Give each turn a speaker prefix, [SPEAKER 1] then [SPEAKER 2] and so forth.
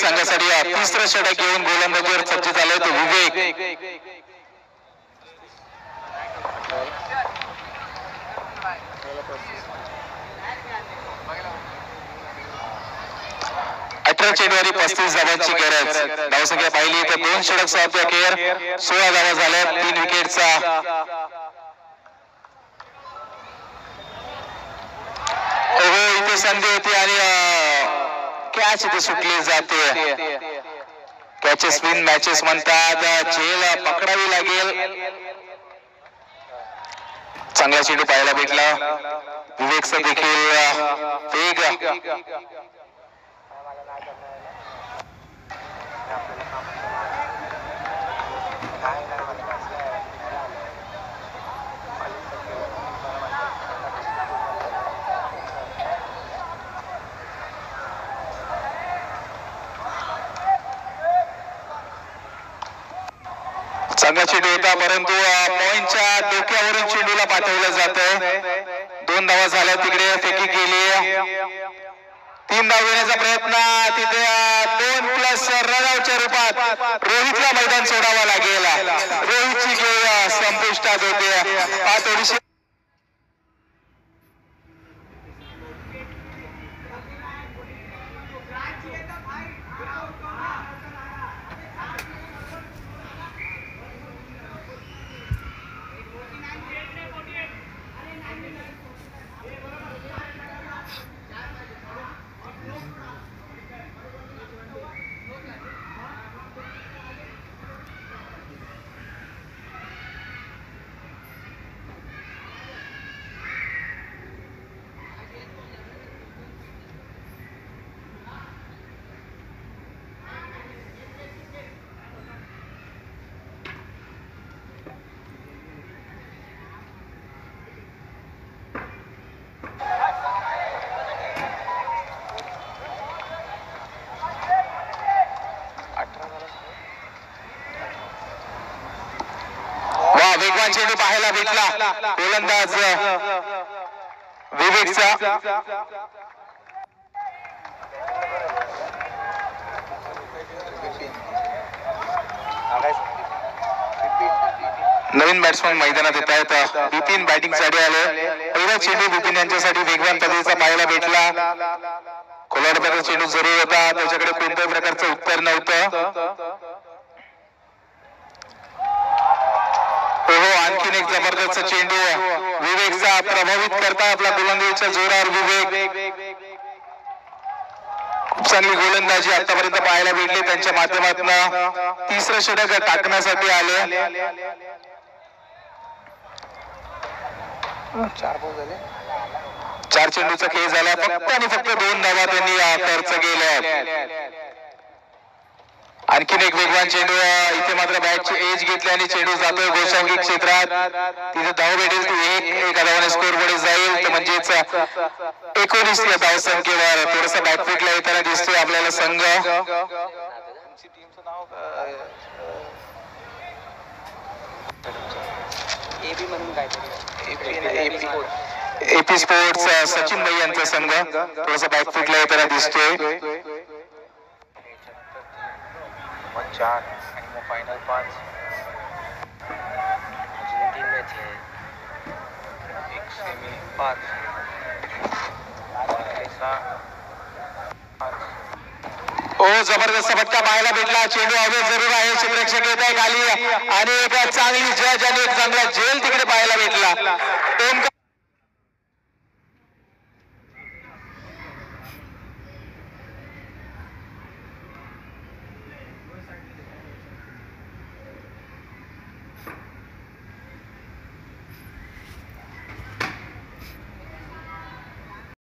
[SPEAKER 1] संघासाठी तिसरं षटक घेऊन गोलंदाजीवर सज्ज झाले तो विवेक. 18 चेंडूवारी 35 धावांची गरज. धावसंख्या पाहिली तर 2 षटक 7 अखेर 16 धावा झाल्या 3 विकेटचा. इथे संधी होती आणि कॅच इथे सुटली जाते. कॅचेस विन मॅचेस म्हणतात. झेल पकडावी लागेल. चांगला चेंडू पाहायला भेटला. विवेकचा देखील वेग. चांगला चेंडू होता परंतु पॉइंटच्या डोक्यावरून चेंडूला पाठवलं जातंय. 2 धावा झाल्या तिकडे फेकी केली. 3 धाव घेण्याचा प्रयत्न तिथे 2+ रनआउटच्या रूपात रोहितला मैदान सोडावा लागेल. रोहितची खेळ संपुष्टात होते. थोडीशी वेगवान चेंडू पाहायला भेटला. गोलंदाज विवेकचा. नवीन बॅट्समन मैदानात येत आहेत. बिपिन बॅटिंग साठी आले. पहिला चेंडू बिपिन यांच्यासाठी वेगवान पद्धतीचा पाहायला भेटला. कोलाडचा चेंडू जरूर होता. त्याच्याकडे कोणत्याही प्रकारचं उत्तर नव्हतं. आणखीन एक जबरदस्त चेंडू विवेकचा प्रभावित करता आपला गोलंदाजीच्या जोरावर विवेक. खूप चांगली गोलंदाजी आतापर्यंत पाहायला भेटली त्यांच्या माध्यमातून. तिसरं षटक टाकण्यासाठी आले. 4 चेंडूचा खेळ झाला. फक्त आणि फक्त 2 धावा त्यांनी खर्च केल्या. आणखीन एक वेगवान चेंडू. इथे मात्र बॅटची एज घेतली आणि चेंडू जातोय गोशांगी क्षेत्रात. तिथे धाव भेटेल ती एका धावाने स्कोर मध्ये जाईल. तर म्हणजेच 19 या धावसंख्येवर थोडासा बॅकफुटला येताना दिसतोय आपल्याला संघ. एपी स्पोर्ट्स सचिन भाई यांचा संघ थोडासा बॅकफुटला येताना दिसतोय.
[SPEAKER 2] 4 आणि मग फायनल 5. अजून 3 मॅच आहे. 1 सेमी 5.
[SPEAKER 1] जबरदस्त फटका पाहायला भेटला. चेंडू हवे जरूर आहे. क्षेत्ररक्षक येत आहे खाली आणि एक चांगली जज आणि एक चांगला झेल तिकडे पाहायला भेटला.